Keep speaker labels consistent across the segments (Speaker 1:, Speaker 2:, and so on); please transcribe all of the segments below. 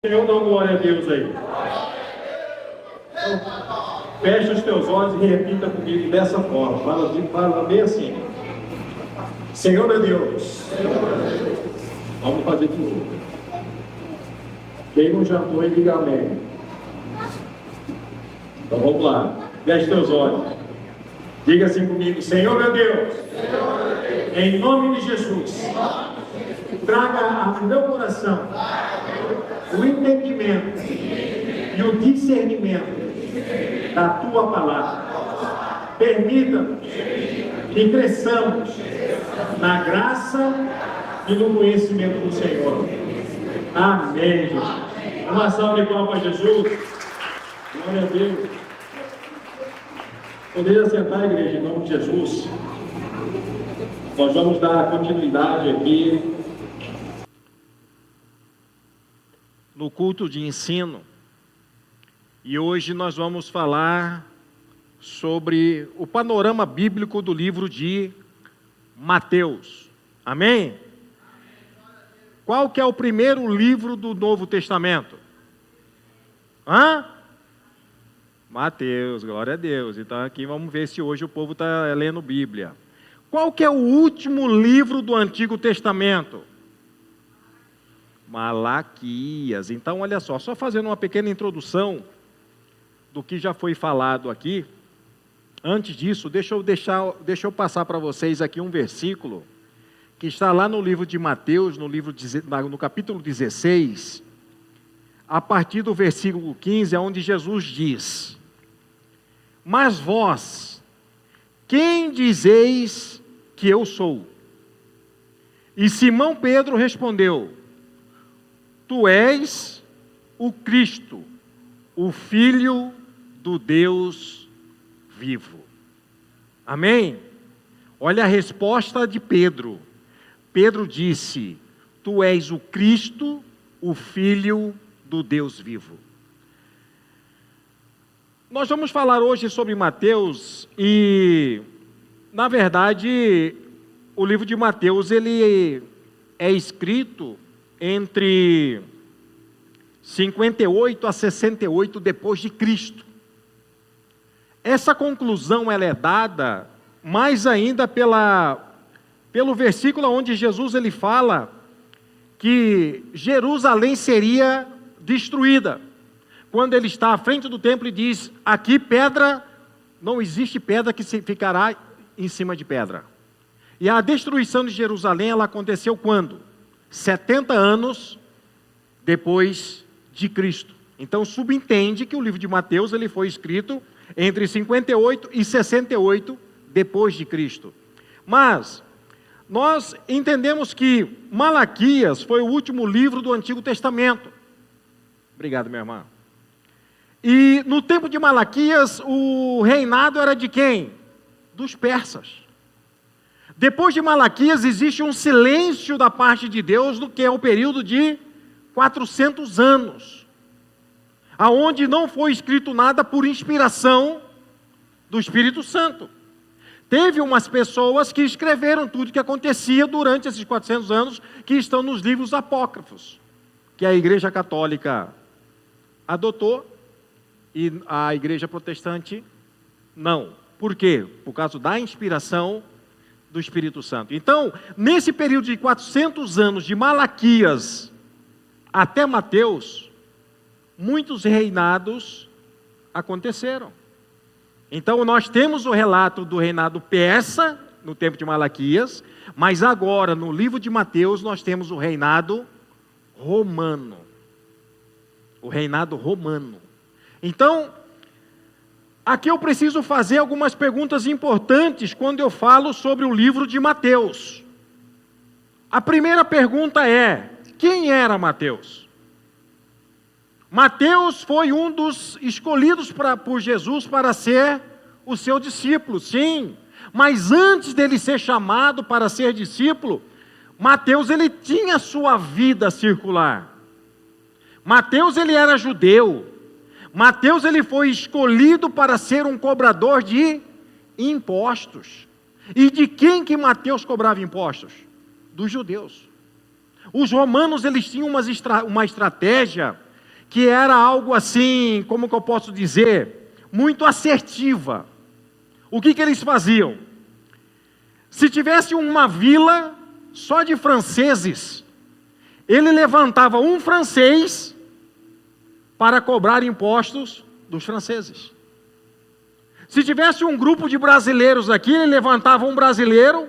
Speaker 1: Eu dou glória a Deus aí. Então, feche os teus olhos e repita comigo dessa forma. Fala bem assim. Senhor é Deus. Vamos fazer de novo. Quem não jantou e diga amém. Então vamos lá. Feche teus olhos. Diga assim comigo. Senhor é Deus. Em nome de Jesus. Traga ao meu coração o entendimento e o discernimento da tua palavra. Permita-nos que cresçamos na graça e no conhecimento do Senhor. Amém, Jesus. Uma salva de palmas para Jesus. Glória a Deus. Poderia sentar, igreja, em nome de Jesus. Nós vamos dar continuidade aqui no culto de ensino, e hoje nós vamos falar sobre o panorama bíblico do livro de Mateus. Amém? Qual que é o primeiro livro do Novo Testamento? Mateus, glória a Deus. Então aqui vamos ver se hoje o povo está lendo Bíblia. Qual que é o último livro do Antigo Testamento? Malaquias. Então, olha só fazendo uma pequena introdução do que já foi falado aqui. Antes disso, deixa eu passar para vocês aqui um versículo que está lá no livro de Mateus, no capítulo 16, a partir do versículo 15, onde Jesus diz: mas vós, quem dizeis que eu sou? E Simão Pedro respondeu: tu és o Cristo, o Filho do Deus vivo. Amém? Olha a resposta de Pedro. Pedro disse: tu és o Cristo, o Filho do Deus vivo. Nós vamos falar hoje sobre Mateus e, na verdade, o livro de Mateus ele é escrito entre 58 a 68 depois de Cristo. Essa conclusão ela é dada mais ainda pelo versículo onde Jesus ele fala que Jerusalém seria destruída. Quando ele está à frente do templo e diz: aqui pedra, não existe pedra que ficará em cima de pedra. E a destruição de Jerusalém ela aconteceu quando? 70 anos depois de Cristo. Então subentende que o livro de Mateus ele foi escrito entre 58 e 68 depois de Cristo. Mas nós entendemos que Malaquias foi o último livro do Antigo Testamento. Obrigado, minha irmã. E no tempo de Malaquias o reinado era de quem? Dos persas. Depois de Malaquias existe um silêncio da parte de Deus, no que é o período de 400 anos, aonde não foi escrito nada por inspiração do Espírito Santo. Teve umas pessoas que escreveram tudo o que acontecia durante esses 400 anos, que estão nos livros apócrifos, que a Igreja Católica adotou e a Igreja Protestante não. Por quê? Por causa da inspiração do Espírito Santo. Então, nesse período de 400 anos, de Malaquias até Mateus, muitos reinados aconteceram. Então, nós temos o relato do reinado persa, no tempo de Malaquias, mas agora, no livro de Mateus, nós temos o reinado romano. O reinado romano. Então, aqui eu preciso fazer algumas perguntas importantes quando eu falo sobre o livro de Mateus. A primeira pergunta é: quem era Mateus? Mateus foi um dos escolhidos por Jesus para ser o seu discípulo, sim. Mas antes dele ser chamado para ser discípulo, Mateus ele tinha sua vida circular. Mateus ele era judeu. Mateus ele foi escolhido para ser um cobrador de impostos. E de quem que Mateus cobrava impostos? Dos judeus. Os romanos eles tinham uma estratégia que era algo assim, como que eu posso dizer, muito assertiva. O que eles faziam? Se tivesse uma vila só de franceses, ele levantava um francês para cobrar impostos dos franceses. Se tivesse um grupo de brasileiros aqui, ele levantava um brasileiro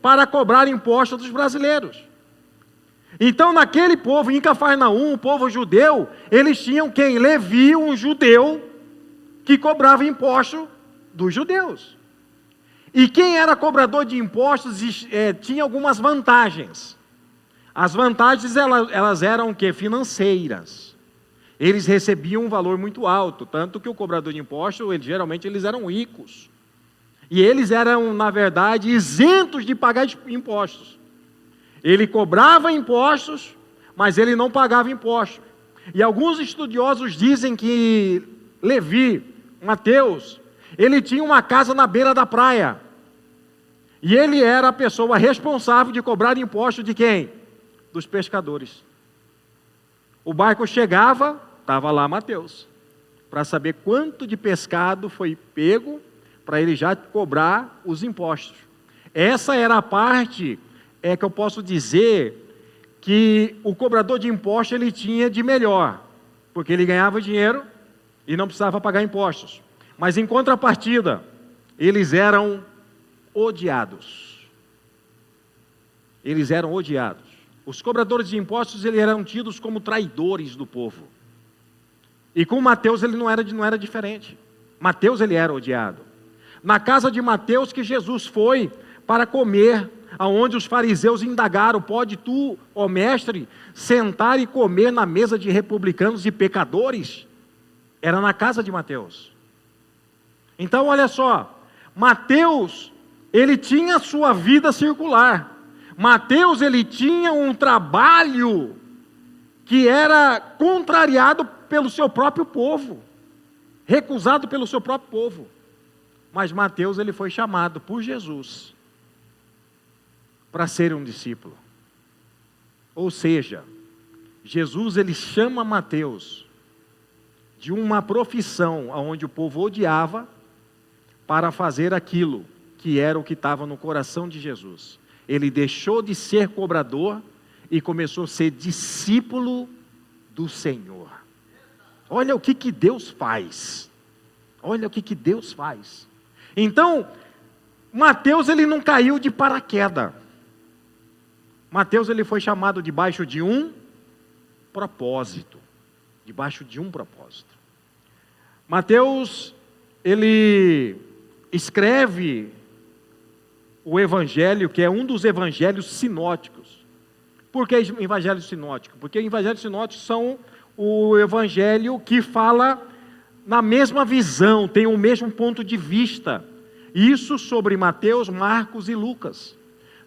Speaker 1: para cobrar impostos dos brasileiros. Então, naquele povo, em Cafarnaum, o povo judeu, eles tinham quem? Levi, um judeu, que cobrava imposto dos judeus. E quem era cobrador de impostos tinha algumas vantagens. As vantagens, elas eram o quê? Financeiras. Eles recebiam um valor muito alto, tanto que o cobrador de impostos, geralmente eles eram ricos. E eles eram, na verdade, isentos de pagar impostos. Ele cobrava impostos, mas ele não pagava impostos. E alguns estudiosos dizem que Levi, Mateus, ele tinha uma casa na beira da praia. E ele era a pessoa responsável de cobrar impostos de quem? Dos pescadores. O barco chegava, estava lá Mateus, para saber quanto de pescado foi pego, para ele já cobrar os impostos. Essa era a parte que eu posso dizer que o cobrador de impostos ele tinha de melhor, porque ele ganhava dinheiro e não precisava pagar impostos. Mas em contrapartida, eles eram odiados. Eles eram odiados. Os cobradores de impostos eles eram tidos como traidores do povo. E com Mateus ele não era diferente. Mateus ele era odiado. Na casa de Mateus que Jesus foi para comer, aonde os fariseus indagaram: pode tu, ó mestre, sentar e comer na mesa de republicanos e pecadores? Era na casa de Mateus. Então olha só, Mateus, ele tinha sua vida circular. Mateus, ele tinha um trabalho que era contrariado pelo seu próprio povo, recusado pelo seu próprio povo. Mas Mateus, ele foi chamado por Jesus para ser um discípulo. Ou seja, Jesus, ele chama Mateus de uma profissão onde o povo odiava para fazer aquilo que era o que estava no coração de Jesus. Ele deixou de ser cobrador e começou a ser discípulo do Senhor. Olha o que Deus faz. Olha o que Deus faz. Então, Mateus ele não caiu de paraquedas. Mateus ele foi chamado debaixo de um propósito. Debaixo de um propósito. Mateus, ele escreve o evangelho, que é um dos evangelhos sinóticos. Por que evangelho sinótico? Porque evangelhos sinóticos são o evangelho que fala na mesma visão, tem o mesmo ponto de vista. Isso sobre Mateus, Marcos e Lucas.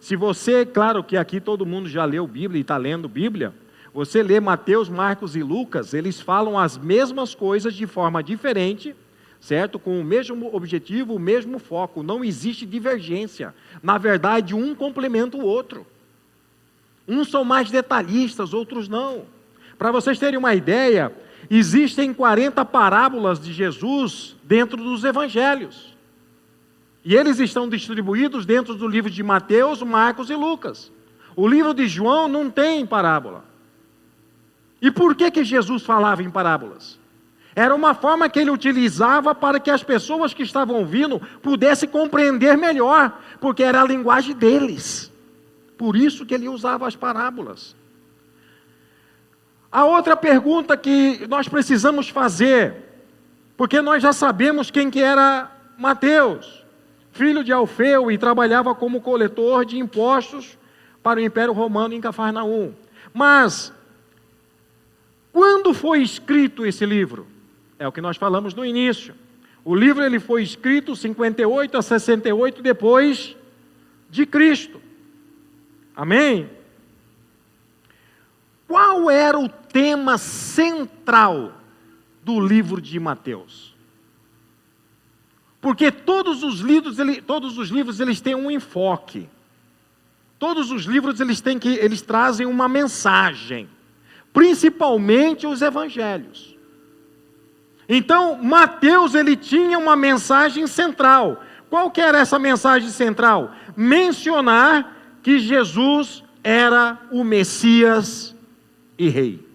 Speaker 1: Se você, claro que aqui todo mundo já leu Bíblia e está lendo Bíblia, você lê Mateus, Marcos e Lucas, eles falam as mesmas coisas de forma diferente, certo? Com o mesmo objetivo, o mesmo foco, não existe divergência. Na verdade, um complementa o outro. Uns são mais detalhistas, outros não. Para vocês terem uma ideia, existem 40 parábolas de Jesus dentro dos evangelhos. E eles estão distribuídos dentro do livro de Mateus, Marcos e Lucas. O livro de João não tem parábola. E por que Jesus falava em parábolas? Era uma forma que ele utilizava para que as pessoas que estavam ouvindo pudessem compreender melhor, porque era a linguagem deles. Por isso que ele usava as parábolas. A outra pergunta que nós precisamos fazer, porque nós já sabemos quem que era Mateus, filho de Alfeu, e trabalhava como coletor de impostos para o Império Romano em Cafarnaum. Mas, quando foi escrito esse livro? É o que nós falamos no início. O livro ele foi escrito 58 a 68 depois de Cristo. Amém? Qual era o tema central do livro de Mateus? Porque todos os livros eles têm um enfoque. Todos os livros eles trazem uma mensagem. principalmente os evangelhos. Então, Mateus, ele tinha uma mensagem central. Qual que era essa mensagem central? Mencionar que Jesus era o Messias e Rei.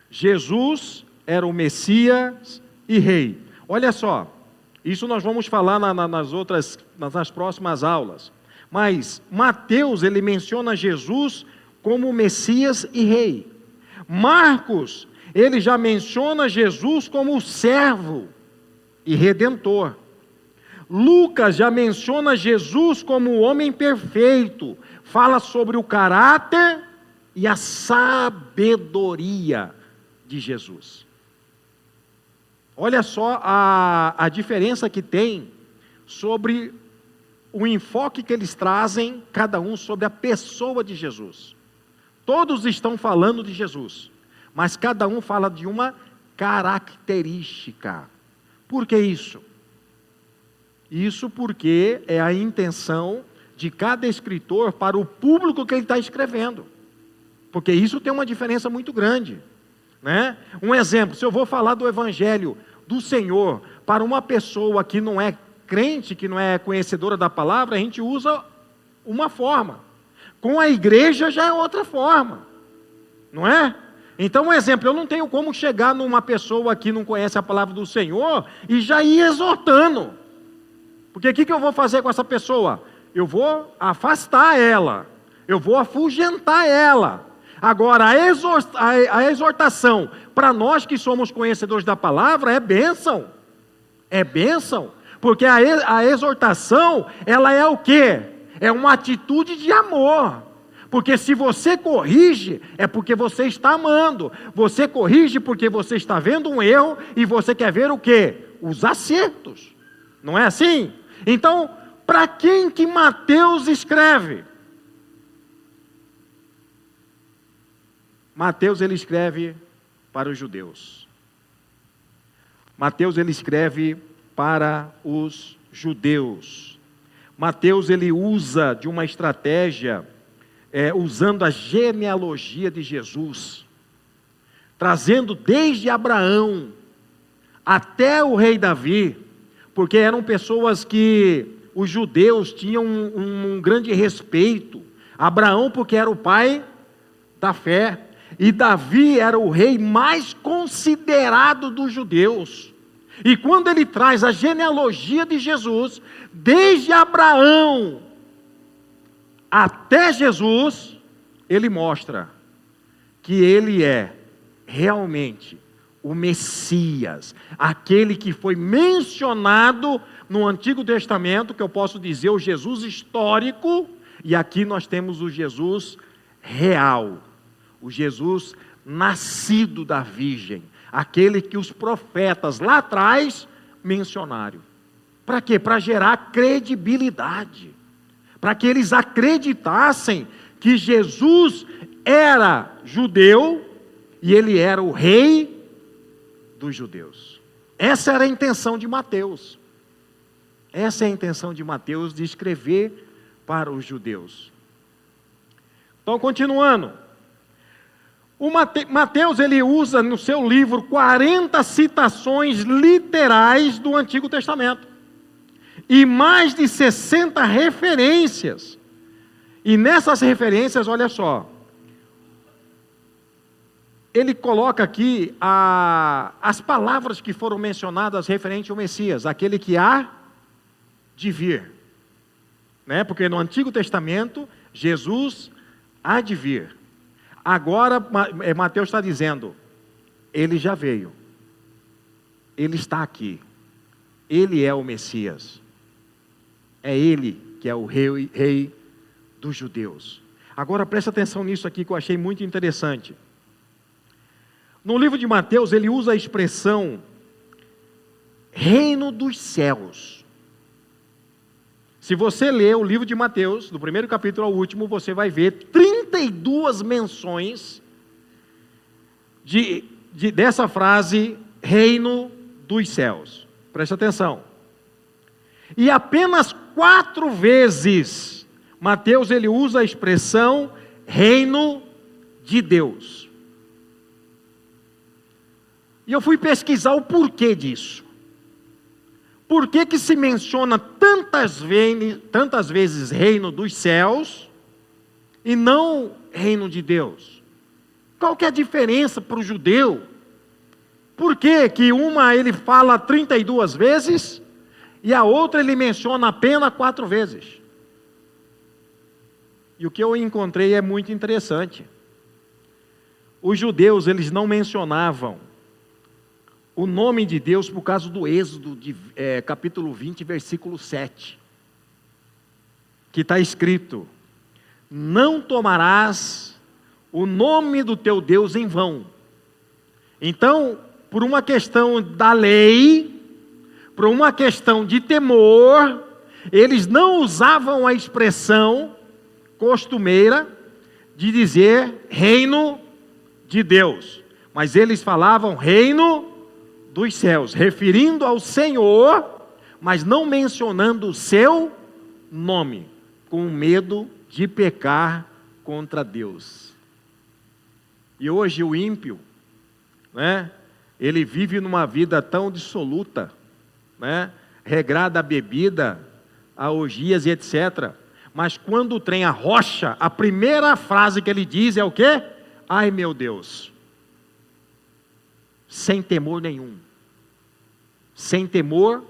Speaker 1: Jesus era o Messias e Rei. Olha só, isso nós vamos falar nas próximas aulas. Mas Mateus, ele menciona Jesus como o Messias e Rei. Marcos, ele já menciona Jesus como o servo e redentor. Lucas já menciona Jesus como o homem perfeito. Fala sobre o caráter e a sabedoria de Jesus. Olha só a diferença que tem sobre o enfoque que eles trazem, cada um sobre a pessoa de Jesus. Todos estão falando de Jesus, mas cada um fala de uma característica. Por que isso? Isso porque é a intenção de cada escritor para o público que ele está escrevendo. Porque isso tem uma diferença muito grande, né? Um exemplo, se eu vou falar do Evangelho do Senhor para uma pessoa que não é crente, que não é conhecedora da palavra, a gente usa uma forma. Com a igreja já é outra forma, não é? Então, um exemplo, eu não tenho como chegar numa pessoa que não conhece a palavra do Senhor e já ir exortando. Porque o que eu vou fazer com essa pessoa? Eu vou afastar ela, eu vou afugentar ela. Agora, a exortação, para nós que somos conhecedores da palavra, é bênção. É bênção. Porque a exortação, ela é o quê? É uma atitude de amor. Porque se você corrige, é porque você está amando. Você corrige porque você está vendo um erro e você quer ver o quê? Os acertos. Não é assim? Então, para quem que Mateus escreve? Mateus, ele escreve para os judeus. Mateus, ele escreve para os judeus. Mateus, ele usa de uma estratégia, usando a genealogia de Jesus, trazendo desde Abraão até o rei Davi, porque eram pessoas que os judeus tinham um grande respeito. Abraão, porque era o pai da fé, e Davi era o rei mais considerado dos judeus. E quando ele traz a genealogia de Jesus, desde Abraão até Jesus, ele mostra que ele é realmente o Messias, aquele que foi mencionado no Antigo Testamento, que eu posso dizer o Jesus histórico, e aqui nós temos o Jesus real, o Jesus nascido da Virgem, aquele que os profetas lá atrás mencionaram. Para quê? Para gerar credibilidade, para que eles acreditassem que Jesus era judeu e ele era o rei dos judeus. Essa era a intenção de Mateus. Essa é a intenção de Mateus de escrever para os judeus. Então, continuando. O Mateus, ele usa no seu livro 40 citações literais do Antigo Testamento. E mais de 60 referências. E nessas referências, olha só, ele coloca aqui as palavras que foram mencionadas referente ao Messias, aquele que há de vir. Né? Porque no Antigo Testamento, Jesus há de vir. Agora, Mateus está dizendo, ele já veio, ele está aqui, ele é o Messias, é ele que é o rei dos judeus. Agora presta atenção nisso aqui que eu achei muito interessante. No livro de Mateus, ele usa a expressão reino dos céus. Se você ler o livro de Mateus, do primeiro capítulo ao último, você vai ver 32 menções dessa frase, reino dos céus. Preste atenção. E apenas 4 vezes, Mateus ele usa a expressão reino de Deus. E eu fui pesquisar o porquê disso. Por que que se menciona tantas vezes reino dos céus e não reino de Deus? Qual que é a diferença para o judeu? Por que que uma ele fala 32 vezes e a outra ele menciona apenas 4 vezes? E o que eu encontrei é muito interessante. Os judeus, eles não mencionavam o nome de Deus por causa do Êxodo, capítulo 20, versículo 7. Que está escrito: não tomarás o nome do teu Deus em vão. Então, por uma questão da lei, por uma questão de temor, eles não usavam a expressão costumeira de dizer reino de Deus, mas eles falavam reino dos céus, referindo ao Senhor, mas não mencionando o seu nome, com medo de pecar contra Deus. E hoje o ímpio, né, ele vive numa vida tão dissoluta, né, regrada a bebida, a orgias e etc. Mas quando o trem arrocha, a primeira frase que ele diz é o quê? Ai meu Deus. Sem temor nenhum. Sem temor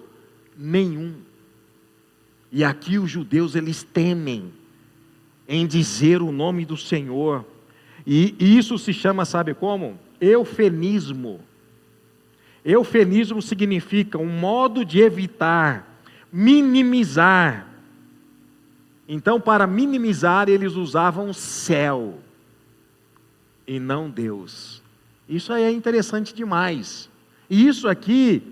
Speaker 1: nenhum. E aqui os judeus, eles temem em dizer o nome do Senhor. E isso se chama, sabe como? Eufemismo. Eufemismo significa um modo de evitar, minimizar. Então, para minimizar, eles usavam céu e não Deus. Isso aí é interessante demais. E isso aqui,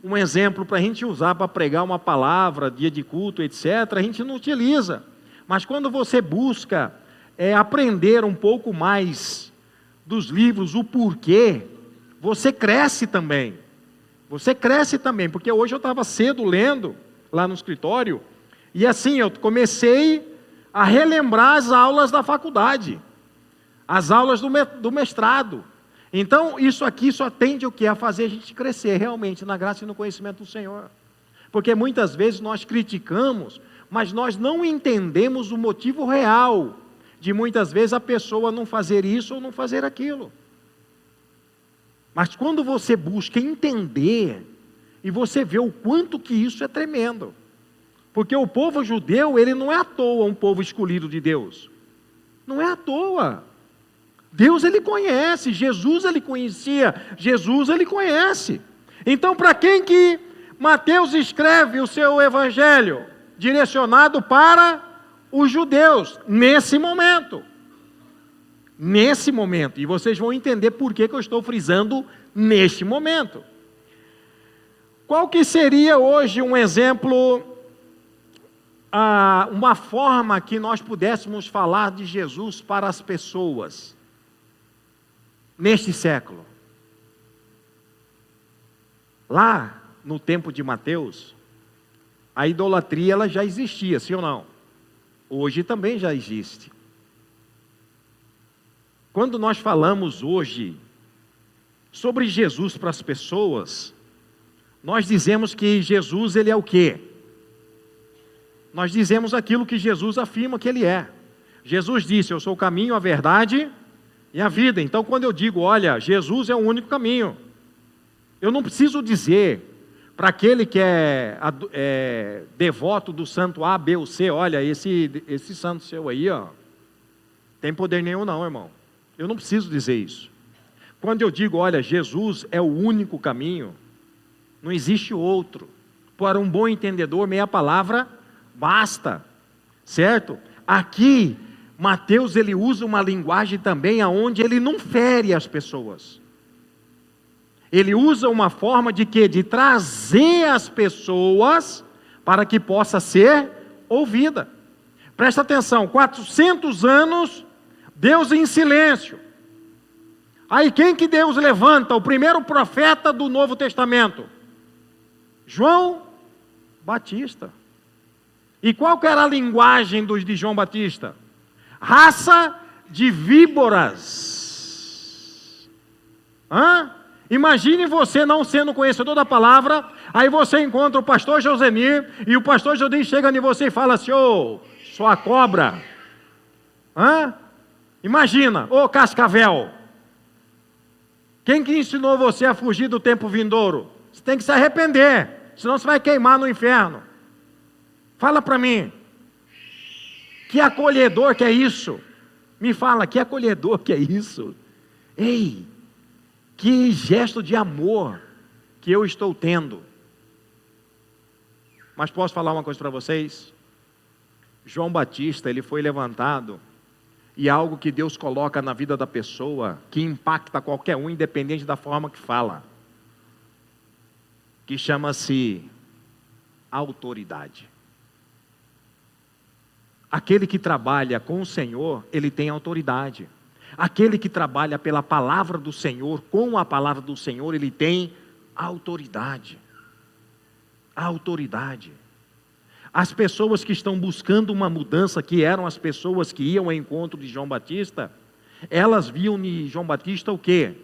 Speaker 1: um exemplo para a gente usar para pregar uma palavra, dia de culto, etc., a gente não utiliza. Mas quando você busca aprender um pouco mais dos livros, o porquê, você cresce também. Você cresce também, porque hoje eu estava cedo lendo, lá no escritório, e assim, eu comecei a relembrar as aulas da faculdade, as aulas do mestrado. Então, isso aqui só tende o quê? A fazer a gente crescer realmente na graça e no conhecimento do Senhor. Porque muitas vezes nós criticamos, mas nós não entendemos o motivo real de muitas vezes a pessoa não fazer isso ou não fazer aquilo. Mas quando você busca entender, e você vê o quanto que isso é tremendo. Porque o povo judeu, ele não é à toa um povo escolhido de Deus. Não é à toa. Deus ele conhece, Jesus ele conhecia, Jesus ele conhece. Então, para quem que Mateus escreve o seu evangelho? Direcionado para os judeus, nesse momento. Nesse momento. E vocês vão entender por que eu estou frisando neste momento. Qual que seria hoje um exemplo, uma forma que nós pudéssemos falar de Jesus para as pessoas neste século? Lá no tempo de Mateus, a idolatria ela já existia, sim ou não? Hoje também já existe. Quando nós falamos hoje sobre Jesus para as pessoas, nós dizemos que Jesus ele é o quê? Nós dizemos aquilo que Jesus afirma que ele é. Jesus disse: eu sou o caminho, a verdade e a vida. Então, quando eu digo, olha, Jesus é o único caminho, eu não preciso dizer para aquele que é devoto do santo A, B ou C, olha, esse santo seu aí, ó, tem poder nenhum não, irmão. Eu não preciso dizer isso. Quando eu digo, olha, Jesus é o único caminho, não existe outro. Para um bom entendedor, meia palavra basta, certo? Aqui, Mateus ele usa uma linguagem também aonde ele não fere as pessoas. Ele usa uma forma de quê? De trazer as pessoas para que possa ser ouvida. Presta atenção, 400 anos, Deus em silêncio. Aí quem que Deus levanta? O primeiro profeta do Novo Testamento? João Batista. E qual que era a linguagem de João Batista? Raça de víboras. Imagine você não sendo conhecedor da palavra, aí você encontra o pastor Josenir, e o pastor Josenir chega em você e fala assim: ô, sua cobra. Imagina, ô cascavel. Quem que ensinou você a fugir do tempo vindouro? Você tem que se arrepender, senão você vai queimar no inferno. Fala para mim, que acolhedor que é isso? Me fala, que acolhedor que é isso? Ei, que gesto de amor que eu estou tendo. Mas posso falar uma coisa para vocês? João Batista, ele foi levantado, e algo que Deus coloca na vida da pessoa, que impacta qualquer um, independente da forma que fala, que chama-se autoridade. Aquele que trabalha com o Senhor, ele tem autoridade. Aquele que trabalha pela palavra do Senhor, com a palavra do Senhor, ele tem autoridade. Autoridade. As pessoas que estão buscando uma mudança, que eram as pessoas que iam ao encontro de João Batista, elas viam em João Batista o quê?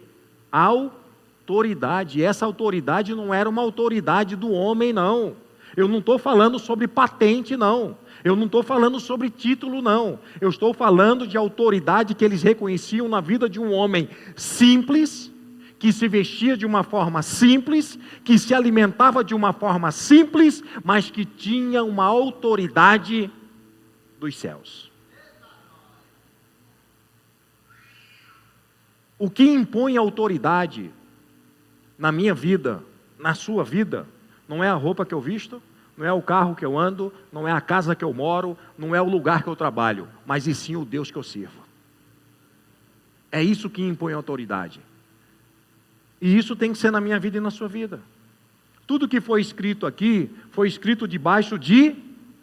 Speaker 1: Autoridade. E essa autoridade não era uma autoridade do homem, não. Eu não estou falando sobre patente, não. Eu não estou falando sobre título, não. Eu estou falando de autoridade que eles reconheciam na vida de um homem simples, que se vestia de uma forma simples, que se alimentava de uma forma simples, mas que tinha uma autoridade dos céus. O que impõe autoridade na minha vida, na sua vida, não é a roupa que eu visto, não é o carro que eu ando, não é a casa que eu moro, não é o lugar que eu trabalho, mas e sim o Deus que eu sirvo. É isso que impõe autoridade. E isso tem que ser na minha vida e na sua vida. Tudo que foi escrito aqui, foi escrito debaixo de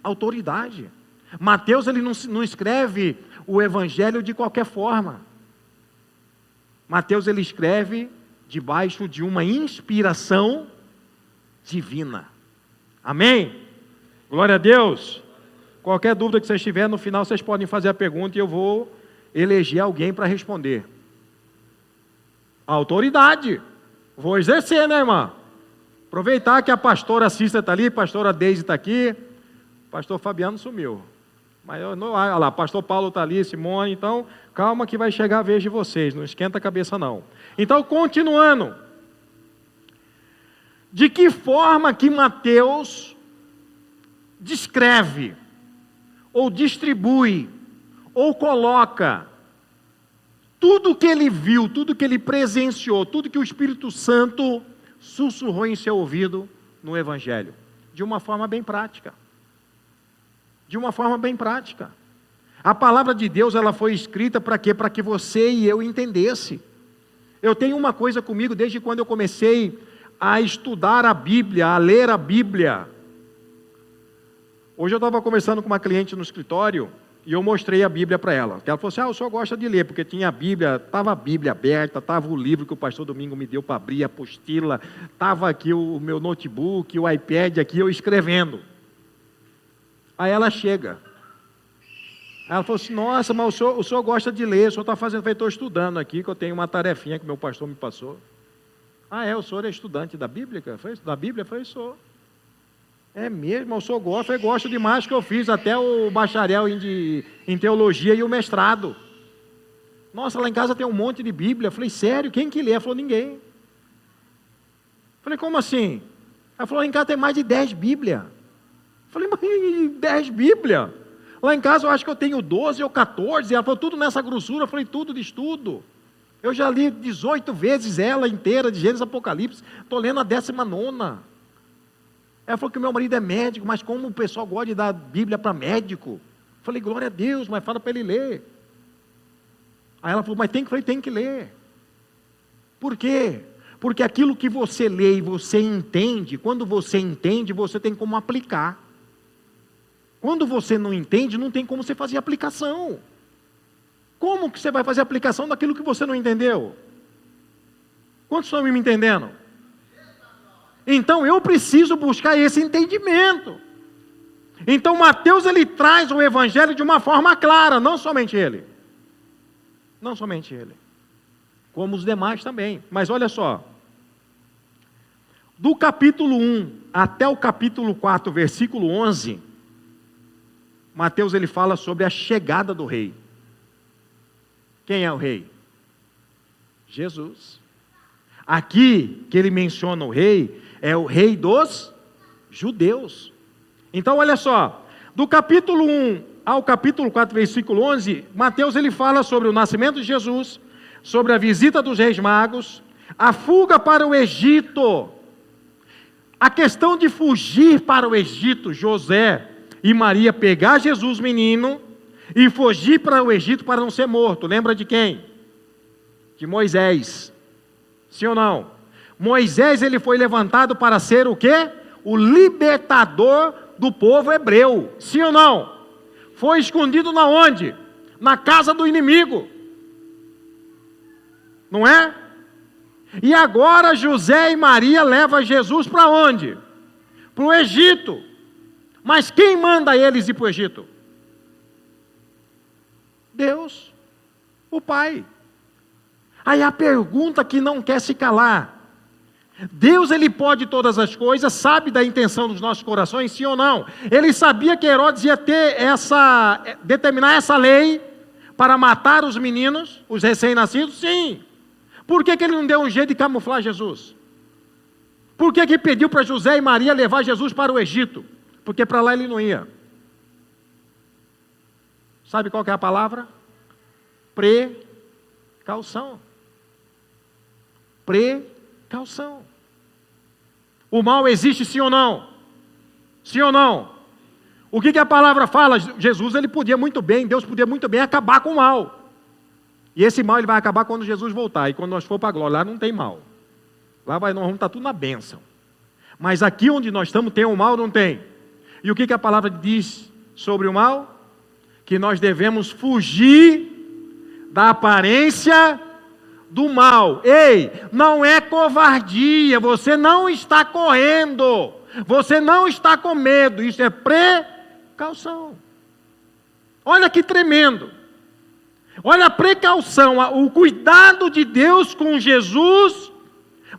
Speaker 1: autoridade. Mateus, ele não escreve o evangelho de qualquer forma. Mateus, ele escreve debaixo de uma inspiração divina. Amém? Glória a Deus. Qualquer dúvida que vocês tiverem, no final vocês podem fazer a pergunta e eu vou eleger alguém para responder. Autoridade. Vou exercer, né, irmã? Aproveitar que a pastora Cícera está ali, a pastora Deise está aqui, o pastor Fabiano sumiu. Mas olha lá, pastor Paulo está ali, Simone, então calma que vai chegar a vez de vocês, não esquenta a cabeça não. Então, continuando. De que forma que Mateus descreve, ou distribui, ou coloca tudo que ele viu, tudo que ele presenciou, tudo que o Espírito Santo sussurrou em seu ouvido no Evangelho, de uma forma bem prática. De uma forma bem prática. A palavra de Deus, ela foi escrita para quê? Para que você e eu entendesse. Eu tenho uma coisa comigo desde quando eu comecei a estudar a Bíblia, a ler a Bíblia. Hoje eu estava conversando com uma cliente no escritório, e eu mostrei a Bíblia para ela. Ela falou assim, o senhor gosta de ler, porque tinha a Bíblia, estava a Bíblia aberta, estava o livro que o pastor Domingo me deu para abrir, a apostila, estava aqui o meu notebook, o iPad aqui, eu escrevendo. Aí ela chega. Ela falou assim, nossa, mas o senhor gosta de ler, o senhor está fazendo, eu estou estudando aqui, que eu tenho uma tarefinha que meu pastor me passou. O senhor é estudante da Bíblia? Da Bíblia? Eu falei, sou. É mesmo, o senhor gosta? Eu gosto demais, que eu fiz até o bacharel em teologia e o mestrado. Nossa, lá em casa tem um monte de Bíblia. Eu falei, sério? Quem que lê? Ela falou, ninguém. Eu falei, como assim? Ela falou, lá em casa tem mais de 10 Bíblias. Eu falei, mas 10 Bíblias? Lá em casa eu acho que eu tenho 12 ou 14. Ela falou, tudo nessa grossura. Eu falei, tudo de estudo. Eu já li 18 vezes ela inteira, de Gênesis Apocalipse. Estou lendo a 19ª. Ela falou que meu marido é médico, mas como o pessoal gosta de dar Bíblia para médico? Eu falei, glória a Deus, mas fala para ele ler. Aí ela falou, mas tem que ler. Por quê? Porque aquilo que você lê e você entende, quando você entende, você tem como aplicar. Quando você não entende, não tem como você fazer aplicação. Como que você vai fazer aplicação daquilo que você não entendeu? Quantos estão me entendendo? Então eu preciso buscar esse entendimento. Então Mateus, ele traz o Evangelho de uma forma clara, não somente ele. Não somente ele, como os demais também. Mas olha só, do capítulo 1 até o capítulo 4, versículo 11, Mateus ele fala sobre a chegada do rei. Quem é o rei? Jesus. Aqui que ele menciona o rei, é o rei dos judeus. Então olha só, do capítulo 1 ao capítulo 4, versículo 11, Mateus ele fala sobre o nascimento de Jesus, sobre a visita dos reis magos, a fuga para o Egito, a questão de fugir para o Egito, José e Maria pegar Jesus menino e fugir para o Egito para não ser morto. Lembra de quem? De Moisés. Sim ou não? Moisés ele foi levantado para ser o quê? O libertador do povo hebreu. Sim ou não? Foi escondido na onde? Na casa do inimigo. Não é? E agora José e Maria levam Jesus para onde? Para o Egito. Mas quem manda eles ir para o Egito? Deus, o Pai. Aí a pergunta que não quer se calar: Deus ele pode todas as coisas, sabe da intenção dos nossos corações, sim ou não? Ele sabia que Herodes ia determinar essa lei para matar os meninos, os recém-nascidos? Sim. Por que ele não deu um jeito de camuflar Jesus? Por que pediu para José e Maria levar Jesus para o Egito? Porque para lá ele não Sabe qual que é a palavra? Precaução. Precaução. O mal existe, sim ou não? Sim ou não? O que a palavra fala? Jesus ele podia muito bem, Deus podia muito bem acabar com o mal. E esse mal ele vai acabar quando Jesus voltar. E quando nós for para a glória, lá não tem mal. Lá nós vamos estar tudo na bênção. Mas aqui onde nós estamos tem o mal, não tem? E o que a palavra diz sobre o mal? Que nós devemos fugir da aparência do mal. Ei, não é covardia, você não está correndo, você não está com medo, isso é precaução. Olha que tremendo. Olha a precaução, o cuidado de Deus com Jesus,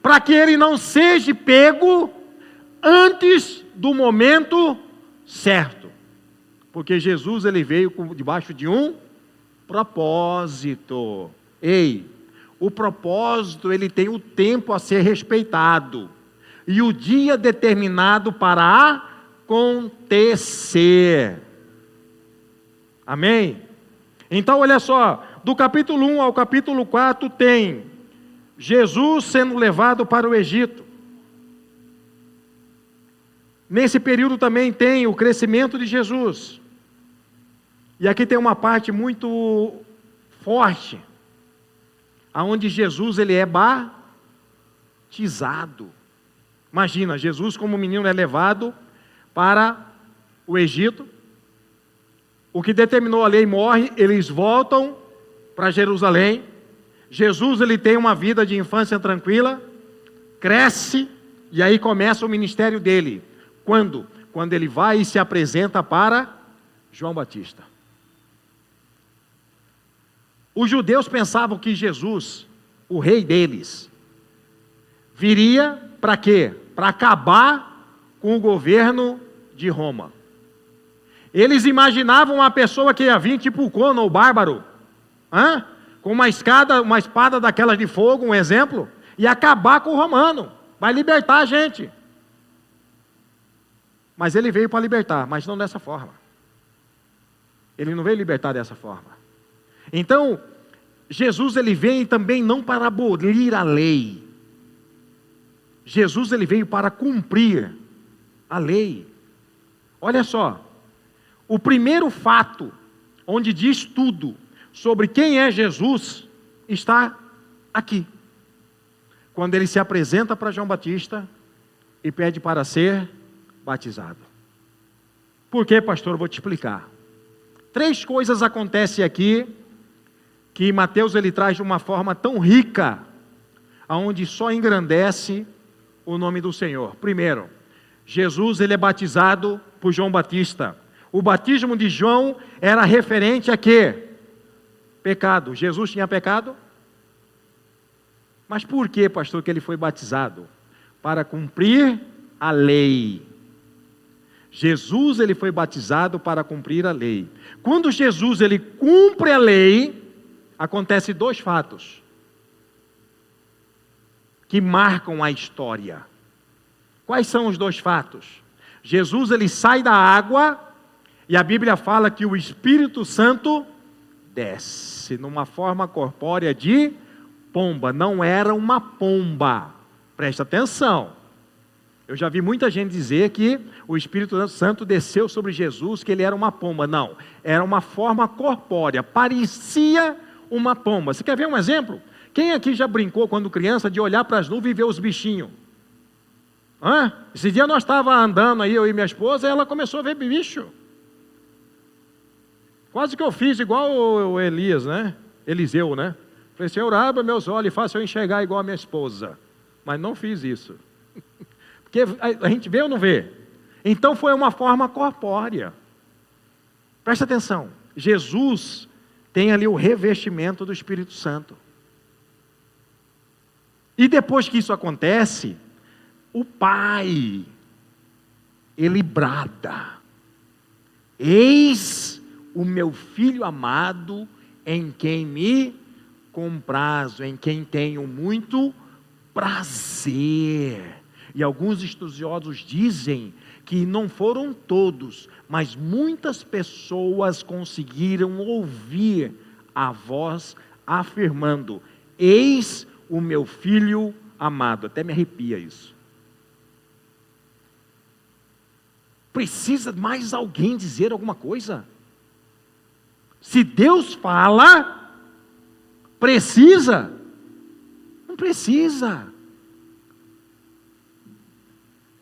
Speaker 1: para que ele não seja pego antes do momento certo. Porque Jesus ele veio debaixo de um propósito. Ei, o propósito ele tem o tempo a ser respeitado e o dia determinado para acontecer. Amém? Então olha só, do capítulo 1 ao capítulo 4 tem Jesus sendo levado para o Egito. Nesse período também tem o crescimento de Jesus. E aqui tem uma parte muito forte, aonde Jesus ele é batizado. Imagina, Jesus como menino é levado para o Egito. O que determinou a lei morre, eles voltam para Jerusalém. Jesus ele tem uma vida de infância tranquila, cresce e aí começa o ministério dele. Quando? Quando ele vai e se apresenta para João Batista. Os judeus pensavam que Jesus, o rei deles, viria para quê? Para acabar com o governo de Roma. Eles imaginavam uma pessoa que ia vir tipo o Conan, o bárbaro, com uma espada daquelas de fogo, um exemplo, e acabar com o romano, vai libertar a gente. Mas ele veio para libertar, mas não dessa forma. Ele não veio libertar dessa forma. Então, Jesus ele veio também não para abolir a lei. Jesus ele veio para cumprir a lei. Olha só, o primeiro fato, onde diz tudo sobre quem é Jesus, está aqui. Quando ele se apresenta para João Batista e pede para ser batizado. Por quê, pastor? Eu vou te explicar. 3 coisas acontecem aqui, que Mateus ele traz de uma forma tão rica, aonde só engrandece o nome do Senhor. Primeiro, Jesus ele é batizado por João Batista. O batismo de João era referente a quê? Pecado. Jesus tinha pecado? Mas por que, pastor, que ele foi batizado? Para cumprir a lei. Jesus, ele foi batizado para cumprir a lei. Quando Jesus, ele cumpre a lei, acontece dois fatos que marcam a história. Quais são os dois fatos? Jesus, ele sai da água e a Bíblia fala que o Espírito Santo desce numa forma corpórea de pomba. Não era uma pomba. Presta atenção. Eu já vi muita gente dizer que o Espírito Santo desceu sobre Jesus, que ele era uma pomba. Não, era uma forma corpórea, parecia uma pomba. Você quer ver um exemplo? Quem aqui já brincou quando criança de olhar para as nuvens e ver os bichinhos? Esse dia nós estávamos andando aí, eu e minha esposa, e ela começou a ver bicho. Quase que eu fiz igual o Elias, né? Eliseu, né? Falei, Senhor, abra meus olhos e faça eu enxergar igual a minha esposa. Mas não fiz isso. Porque a gente vê ou não vê? Então foi uma forma corpórea. Presta atenção. Jesus tem ali o revestimento do Espírito Santo. E depois que isso acontece, o Pai, ele brada: eis o meu Filho amado, em quem me comprazo, em quem tenho muito prazer. E alguns estudiosos dizem que não foram todos, mas muitas pessoas conseguiram ouvir a voz afirmando: eis o meu Filho amado. Até me arrepia isso. Precisa mais alguém dizer alguma coisa? Se Deus fala, precisa? Não precisa.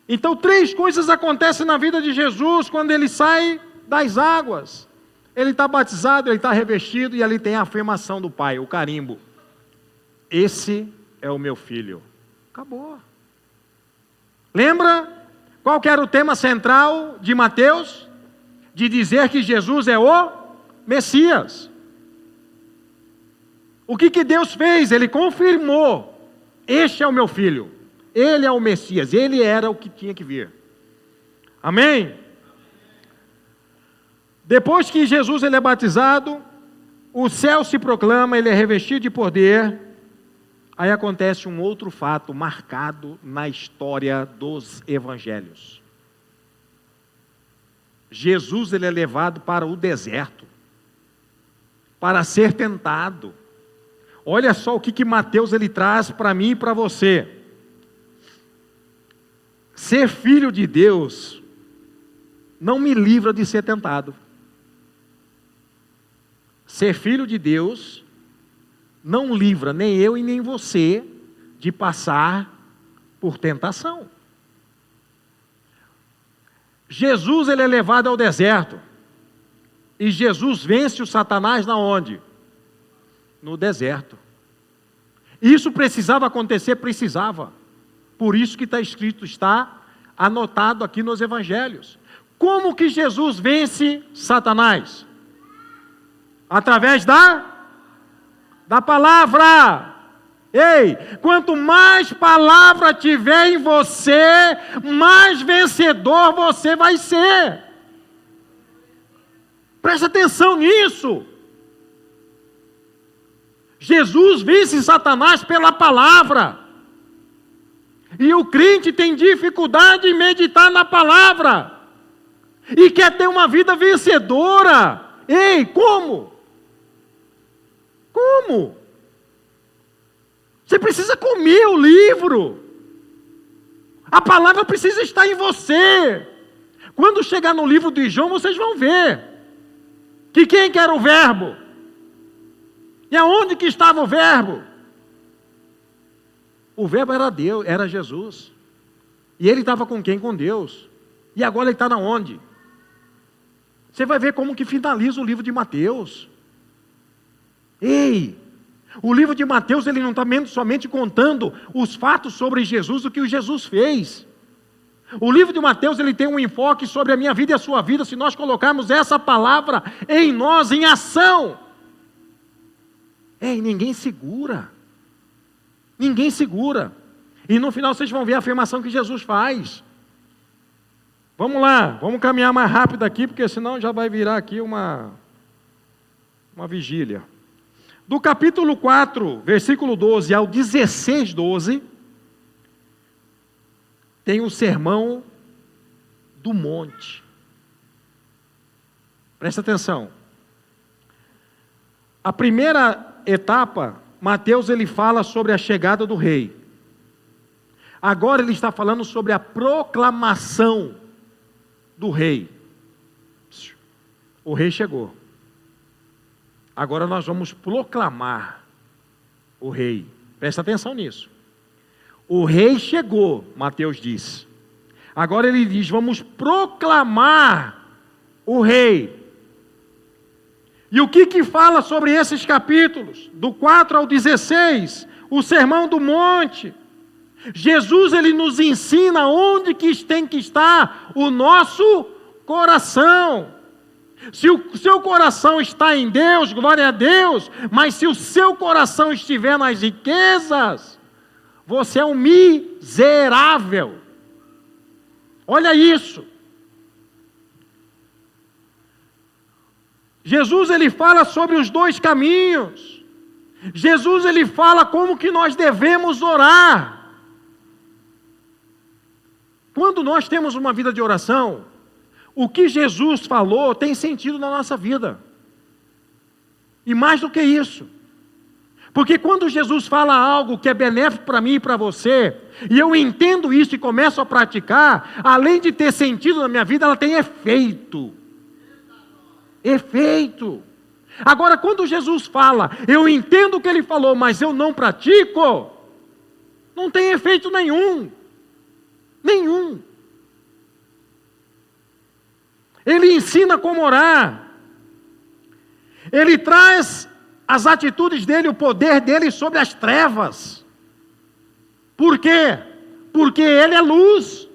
Speaker 1: Então 3 coisas acontecem na vida de Jesus quando ele sai das águas. Ele está batizado, ele está revestido e ali tem a afirmação do Pai, o carimbo. Esse é o meu filho. Acabou. Lembra qual que era o tema central de Mateus? De dizer que Jesus é o Messias. O que Deus fez? Ele confirmou: este é o meu filho. Ele é o Messias, ele era o que tinha que vir. Amém? Depois que Jesus ele é batizado, o céu se proclama, ele é revestido de poder. Aí acontece um outro fato marcado na história dos evangelhos. Jesus ele é levado para o deserto, para ser tentado. Olha só o que Mateus ele traz para mim e para você. Ser filho de Deus não me livra de ser tentado. Ser filho de Deus não livra nem eu e nem você de passar por tentação. Jesus ele é levado ao deserto. E Jesus vence o Satanás na onde? No deserto. Isso precisava acontecer? Precisava. Por isso que está escrito, está anotado aqui nos evangelhos. Como que Jesus vence Satanás? Através da palavra. Ei, quanto mais palavra tiver em você, mais vencedor você vai ser. Presta atenção nisso. Jesus vence Satanás pela palavra. E o crente tem dificuldade em meditar na palavra. E quer ter uma vida vencedora. Ei, como? Como? Você precisa comer o livro. A palavra precisa estar em você. Quando chegar no livro de João, vocês vão ver que quem que era o verbo? E aonde que estava o verbo? O verbo era Deus, era Jesus. E ele estava com quem? Com Deus. E agora ele está na onde? Você vai ver como que finaliza o livro de Mateus. Ei, o livro de Mateus ele não está somente contando os fatos sobre Jesus, o que o Jesus fez. O livro de Mateus ele tem um enfoque sobre a minha vida e a sua vida, se nós colocarmos essa palavra em nós, em ação. Ei, ninguém segura. Ninguém segura. E no final vocês vão ver a afirmação que Jesus faz. Vamos lá, vamos caminhar mais rápido aqui, porque senão já vai virar aqui uma vigília. Do capítulo 4, versículo 12 ao 16, 12, tem o sermão do monte. Presta atenção. A primeira etapa, Mateus ele fala sobre a chegada do rei. Agora ele está falando sobre a proclamação do rei. O rei chegou. Agora nós vamos proclamar o rei. Presta atenção nisso. O rei chegou, Mateus diz. Agora ele diz, vamos proclamar o rei. E o que fala sobre esses capítulos? Do 4 ao 16, o sermão do monte. Jesus ele nos ensina onde que tem que estar o nosso coração. Se o seu coração está em Deus, glória a Deus, mas se o seu coração estiver nas riquezas, você é um miserável. Olha isso. Jesus ele fala sobre os dois caminhos. Jesus ele fala como que nós devemos orar. Quando nós temos uma vida de oração, o que Jesus falou tem sentido na nossa vida. E mais do que isso. Porque quando Jesus fala algo que é benéfico para mim e para você, e eu entendo isso e começo a praticar, além de ter sentido na minha vida, ela tem efeito. Efeito. Agora, quando Jesus fala, eu entendo o que ele falou, mas eu não pratico, não tem efeito nenhum. Nenhum. Ele ensina como orar. Ele traz as atitudes dele, o poder dele sobre as trevas. Por quê? Porque ele é luz.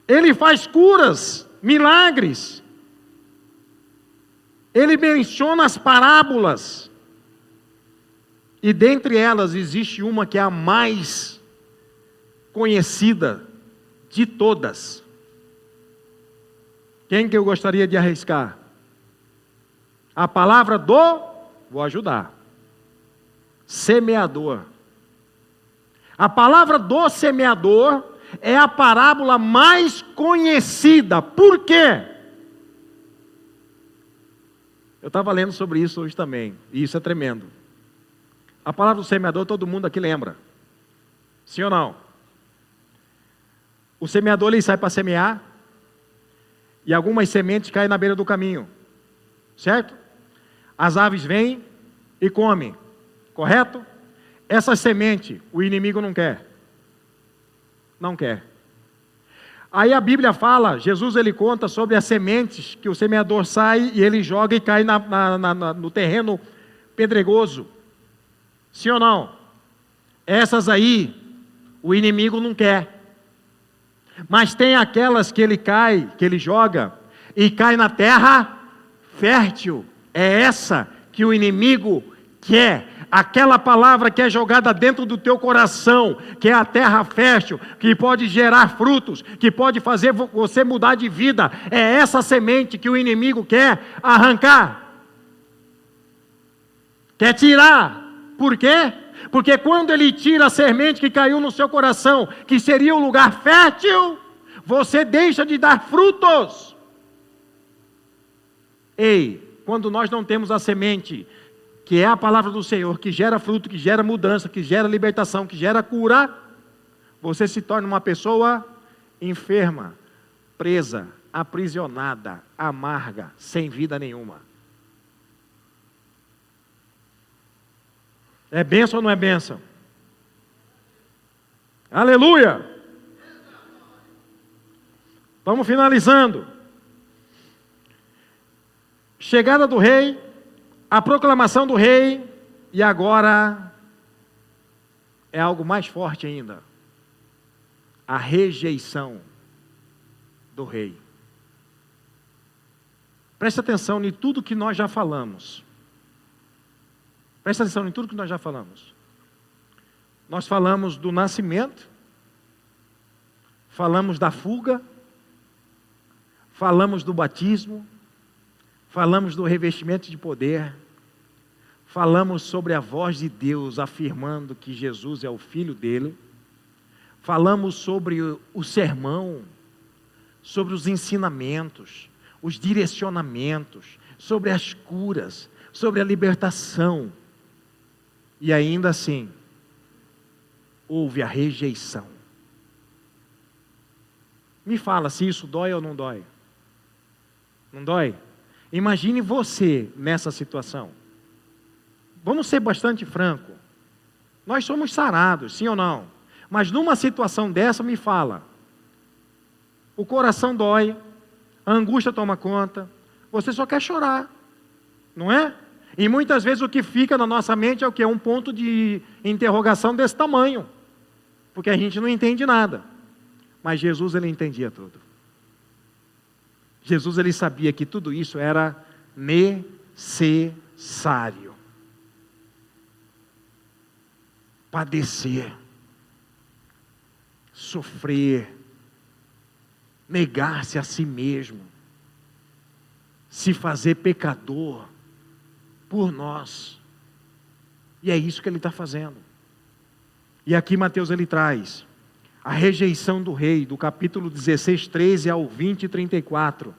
Speaker 1: Ele faz curas, milagres. Ele menciona as parábolas. E dentre elas existe uma que é a mais conhecida de todas. Quem que eu gostaria de arriscar? A palavra vou ajudar, semeador. A palavra do semeador é a parábola mais conhecida. Por quê? Eu estava lendo sobre isso hoje também, e isso é tremendo. A palavra do semeador todo mundo aqui lembra. Sim ou não? O semeador ele sai para semear, e algumas sementes caem na beira do caminho, certo? As aves vêm e comem, correto? Essa semente o inimigo não quer. Não quer. Aí a Bíblia fala, Jesus ele conta sobre as sementes que o semeador sai e ele joga e cai no terreno pedregoso. Sim ou não? Essas aí o inimigo não quer. Mas tem aquelas que ele cai, que ele joga, e cai na terra fértil. É essa que o inimigo quer. Aquela palavra que é jogada dentro do teu coração, que é a terra fértil, que pode gerar frutos, que pode fazer você mudar de vida. É essa semente que o inimigo quer arrancar. Quer tirar. Por quê? Porque quando ele tira a semente que caiu no seu coração, que seria um lugar fértil, você deixa de dar frutos. Ei, quando nós não temos a semente, que é a palavra do Senhor, que gera fruto, que gera mudança, que gera libertação, que gera cura, você se torna uma pessoa enferma, presa, aprisionada, amarga, sem vida nenhuma. É bênção ou não é bênção? Aleluia! Vamos finalizando. Chegada do rei, a proclamação do rei, e agora é algo mais forte ainda. A rejeição do rei. Preste atenção em tudo que nós já falamos. Presta atenção em tudo que nós já falamos. Nós falamos do nascimento, falamos da fuga, falamos do batismo, falamos do revestimento de poder, falamos sobre a voz de Deus afirmando que Jesus é o Filho dele, falamos sobre o sermão, sobre os ensinamentos, os direcionamentos, sobre as curas, sobre a libertação. E ainda assim, houve a rejeição. Me fala se isso dói ou não dói. Não dói? Imagine você nessa situação. Vamos ser bastante franco. Nós somos sarados, sim ou não? Mas numa situação dessa, me fala. O coração dói, a angústia toma conta, você só quer chorar, não é? E muitas vezes o que fica na nossa mente é o quê? Um ponto de interrogação desse tamanho, porque a gente não entende nada. Mas Jesus, ele entendia tudo. Jesus, ele sabia que tudo isso era necessário. Padecer, sofrer, negar-se a si mesmo, se fazer pecador por nós. E é isso que ele está fazendo. E aqui Mateus ele traz a rejeição do rei, do capítulo 16, 13 ao 20 e 34.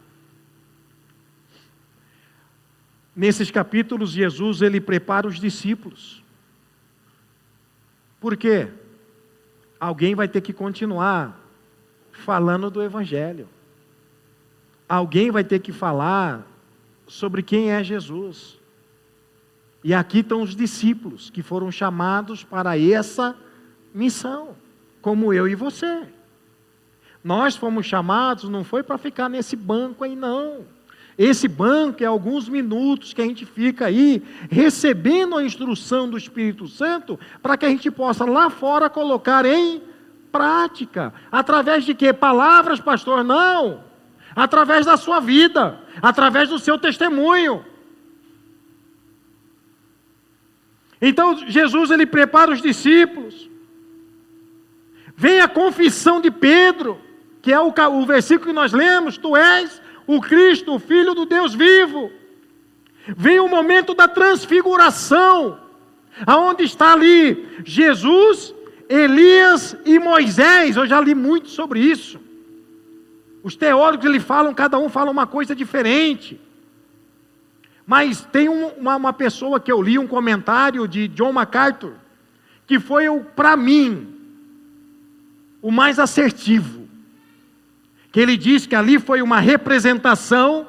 Speaker 1: Nesses capítulos, Jesus ele prepara os discípulos. Por quê? Alguém vai ter que continuar falando do Evangelho. Alguém vai ter que falar sobre quem é Jesus. E aqui estão os discípulos que foram chamados para essa missão, como eu e você. Nós fomos chamados, não foi para ficar nesse banco aí não. Esse banco é alguns minutos que a gente fica aí recebendo a instrução do Espírito Santo para que a gente possa lá fora colocar em prática. Através de quê? Palavras, pastor? Não. Através da sua vida, através do seu testemunho. Então Jesus ele prepara os discípulos. Vem a confissão de Pedro, que é o versículo que nós lemos: tu és o Cristo, o Filho do Deus vivo. Vem o momento da transfiguração, aonde está ali Jesus, Elias e Moisés. Eu já li muito sobre isso. Os teólogos eles falam, cada um fala uma coisa diferente. Mas tem uma pessoa que eu li, um comentário de John MacArthur, que foi, para mim, o mais assertivo. Que ele diz que ali foi uma representação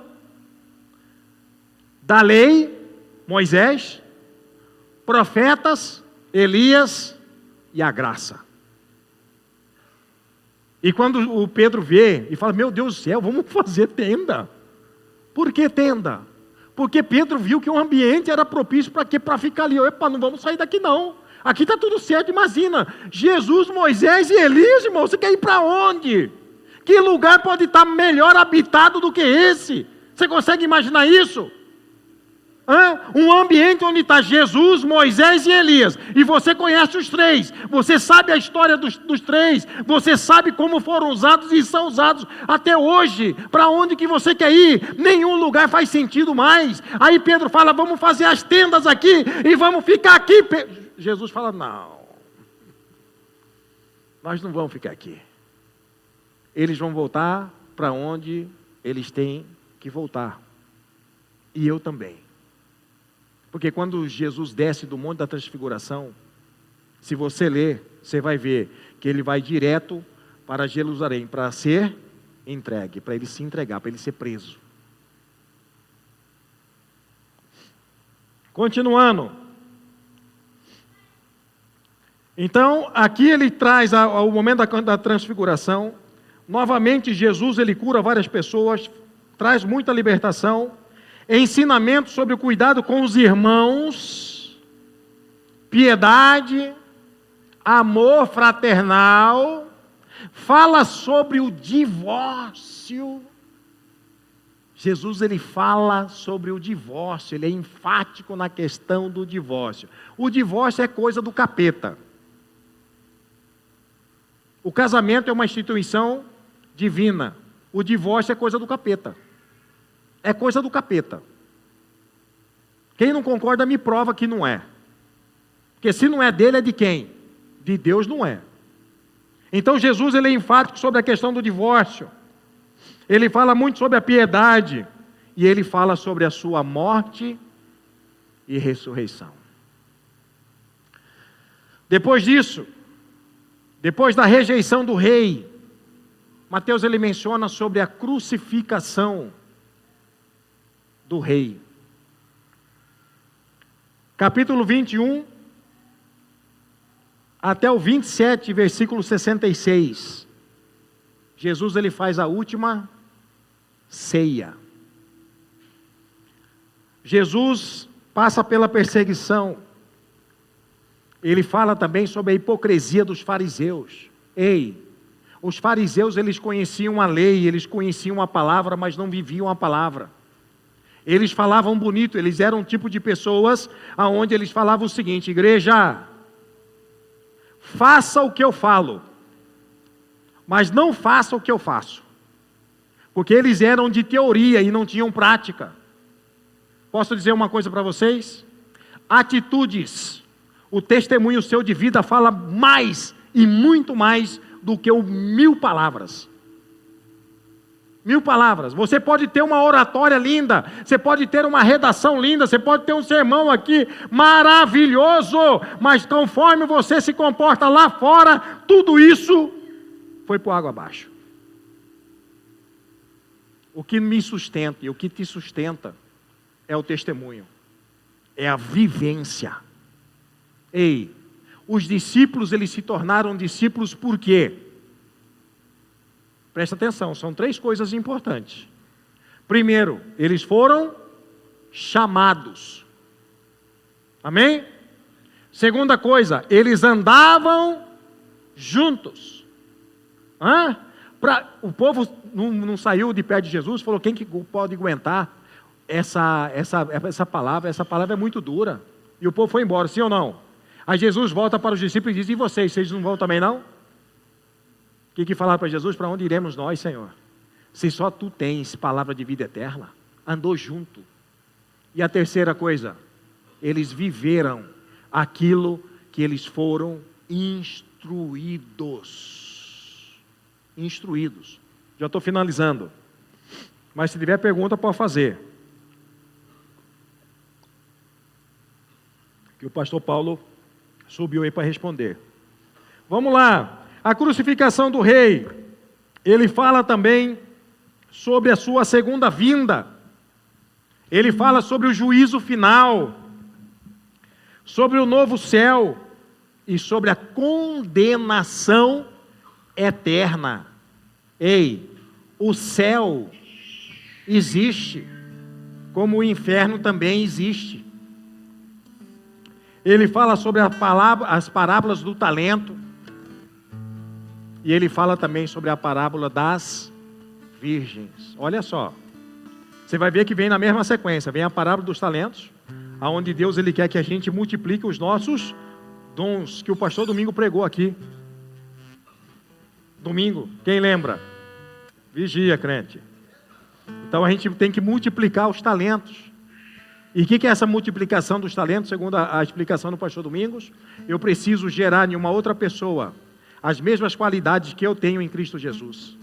Speaker 1: da lei, Moisés, profetas, Elias e a graça. E quando o Pedro vê e fala, meu Deus do céu, vamos fazer tenda. Por que tenda? Porque Pedro viu que o ambiente era propício para quê? Para ficar ali. Epa, não vamos sair daqui não. Aqui está tudo certo, imagina. Jesus, Moisés e Elias, irmão, você quer ir para onde? Que lugar pode estar melhor habitado do que esse? Você consegue imaginar isso? Um ambiente onde está Jesus, Moisés e Elias, e você conhece os três, você sabe a história dos três, você sabe como foram usados e são usados até hoje. Para onde que você quer ir? Nenhum lugar faz sentido mais. Aí Pedro fala, vamos fazer as tendas aqui e vamos ficar aqui. Jesus fala, não, nós não vamos ficar aqui. Eles vão voltar para onde eles têm que voltar, e eu também. Porque quando Jesus desce do Monte da Transfiguração, se você ler, você vai ver que ele vai direto para Jerusalém, para ser entregue, para ele se entregar, para ele ser preso. Continuando. Então, aqui ele traz ao momento da transfiguração, novamente Jesus ele cura várias pessoas, traz muita libertação, ensinamento sobre o cuidado com os irmãos, piedade, amor fraternal, fala sobre o divórcio. Jesus ele fala sobre o divórcio, ele é enfático na questão do divórcio. O divórcio é coisa do capeta. O casamento é uma instituição divina. O divórcio é coisa do capeta. É coisa do capeta. Quem não concorda me prova que não é. Porque se não é dele, é de quem? De Deus não é. Então Jesus ele é enfático sobre a questão do divórcio. Ele fala muito sobre a piedade. E ele fala sobre a sua morte e ressurreição. Depois disso, depois da rejeição do rei, Mateus ele menciona sobre a crucificação do rei. Capítulo 21, até o 27, versículo 66. Jesus ele faz a última ceia. Jesus passa pela perseguição. Ele fala também sobre a hipocrisia dos fariseus. Os fariseus eles conheciam a lei, eles conheciam a palavra, mas não viviam a palavra. Eles falavam bonito, eles eram um tipo de pessoas aonde eles falavam o seguinte: igreja, faça o que eu falo, mas não faça o que eu faço. Porque eles eram de teoria e não tinham prática. Posso dizer uma coisa para vocês? Atitudes, o testemunho seu de vida fala mais e muito mais do que 1000 palavras. 1000 palavras. Você pode ter uma oratória linda, você pode ter uma redação linda, você pode ter um sermão aqui maravilhoso, mas conforme você se comporta lá fora, tudo isso foi por água abaixo. O que me sustenta e o que te sustenta é o testemunho, é a vivência. Os discípulos eles se tornaram discípulos por quê? Presta atenção, são 3 coisas importantes. Primeiro, eles foram chamados. Amém? Segunda coisa, eles andavam juntos. O povo não saiu de perto de Jesus, falou: quem que pode aguentar essa palavra? Essa palavra é muito dura. E o povo foi embora, sim ou não? Aí Jesus volta para os discípulos e diz: e vocês não vão também não? O que falaram para Jesus? Para onde iremos nós, Senhor? Se só tu tens palavra de vida eterna. Andou junto. E a terceira coisa, eles viveram aquilo que eles foram instruídos. Já estou finalizando. Mas se tiver pergunta, pode fazer. Que o pastor Paulo subiu aí para responder. Vamos lá. A crucificação do rei. Ele fala também sobre a sua segunda vinda. Ele fala sobre o juízo final, sobre o novo céu e sobre a condenação eterna. O céu existe, como o inferno também existe. Ele fala sobre as parábolas do talento. E ele fala também sobre a parábola das virgens. Olha só. Você vai ver que vem na mesma sequência. Vem a parábola dos talentos, aonde Deus ele quer que a gente multiplique os nossos dons, que o pastor Domingo pregou aqui. Domingo, quem lembra? Vigia, crente. Então a gente tem que multiplicar os talentos. E o que é essa multiplicação dos talentos, segundo a explicação do pastor Domingos? Eu preciso gerar em uma outra pessoa as mesmas qualidades que eu tenho em Cristo Jesus.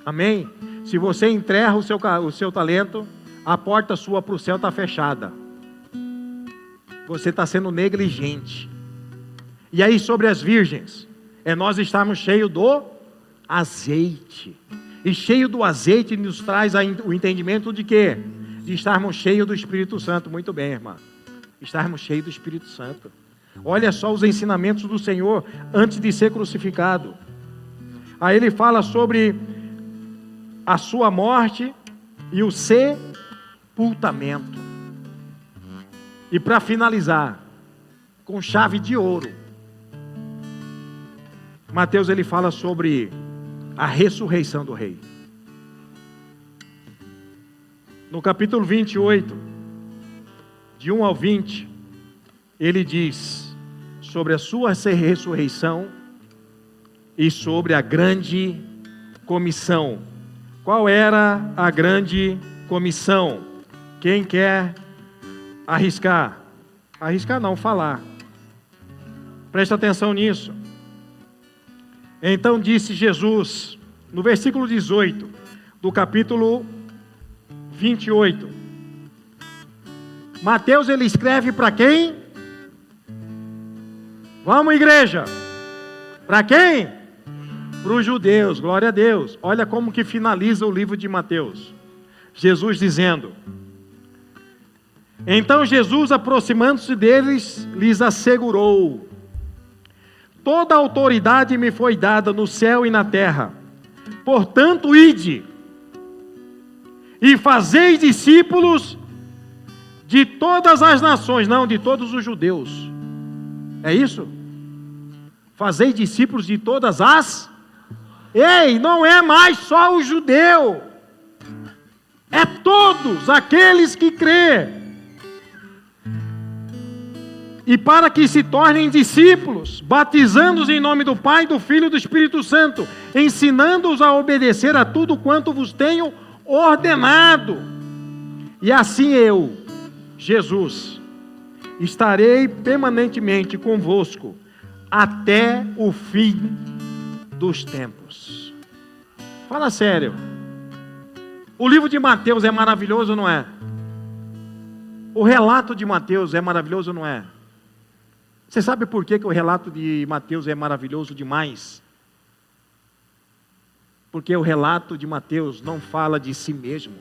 Speaker 1: Amém? Se você enterra o seu talento, a porta sua para o céu está fechada. Você está sendo negligente. E aí sobre as virgens, nós estarmos cheios do azeite. E cheio do azeite nos traz o entendimento de quê? De estarmos cheios do Espírito Santo. Muito bem, irmã. Estarmos cheios do Espírito Santo. Olha só os ensinamentos do Senhor antes de ser crucificado. Aí ele fala sobre a sua morte e o sepultamento. E para finalizar, com chave de ouro, Mateus ele fala sobre a ressurreição do rei. no capítulo 28, de 1 ao 20, ele diz sobre a sua ressurreição e sobre a grande comissão. Qual era a grande comissão? Quem quer arriscar? Arriscar não, falar. Presta atenção nisso. Então disse Jesus, no versículo 18, do capítulo 28. Mateus, ele escreve para quem? Vamos, igreja. Para quem? Para os judeus, glória a Deus. Olha como que finaliza o livro de Mateus. Jesus dizendo: então Jesus, aproximando-se deles, lhes assegurou: toda a autoridade me foi dada no céu e na terra. Portanto, ide e fazei discípulos de todas as nações, não, de todos os judeus. É isso? Fazei discípulos de todas as... Ei, não é mais só o judeu. É todos aqueles que crê. E para que se tornem discípulos, batizando-os em nome do Pai, do Filho e do Espírito Santo, ensinando-os a obedecer a tudo quanto vos tenho ordenado. E assim eu, Jesus, estarei permanentemente convosco até o fim dos tempos. Fala sério. O livro de Mateus é maravilhoso, não é? O relato de Mateus é maravilhoso, não é? Você sabe por que o relato de Mateus é maravilhoso demais? Porque o relato de Mateus não fala de si mesmo.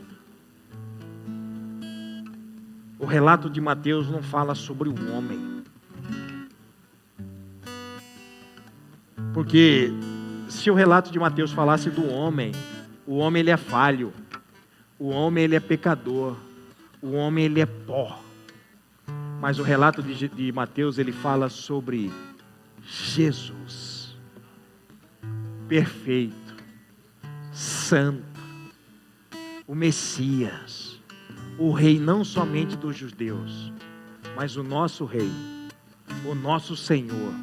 Speaker 1: O relato de Mateus não fala sobre o homem. Porque se o relato de Mateus falasse do homem, o homem ele é falho, o homem ele é pecador, o homem ele é pó. Mas o relato de Mateus, ele fala sobre Jesus, perfeito, santo, o Messias, o rei não somente dos judeus, mas o nosso rei, o nosso Senhor,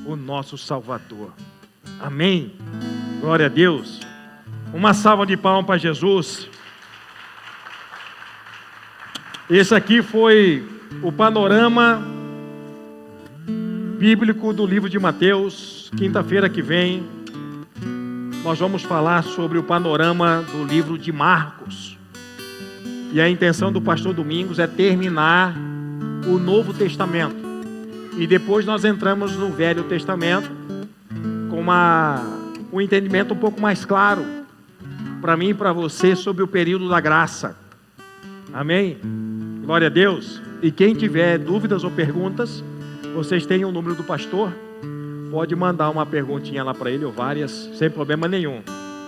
Speaker 1: o nosso Salvador. Amém? Glória a Deus. Uma salva de palmas para Jesus. Esse aqui foi o panorama bíblico do livro de Mateus. Quinta-feira que vem nós vamos falar sobre o panorama do livro de Marcos. E a intenção do pastor Domingos é terminar o Novo Testamento. E depois nós entramos no Velho Testamento com um entendimento um pouco mais claro para mim e para você sobre o período da graça. Amém? Glória a Deus. E quem tiver dúvidas ou perguntas, vocês têm o número do pastor, pode mandar uma perguntinha lá para ele, ou várias, sem problema nenhum,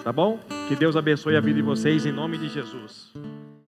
Speaker 1: tá bom? Que Deus abençoe a vida de vocês, em nome de Jesus.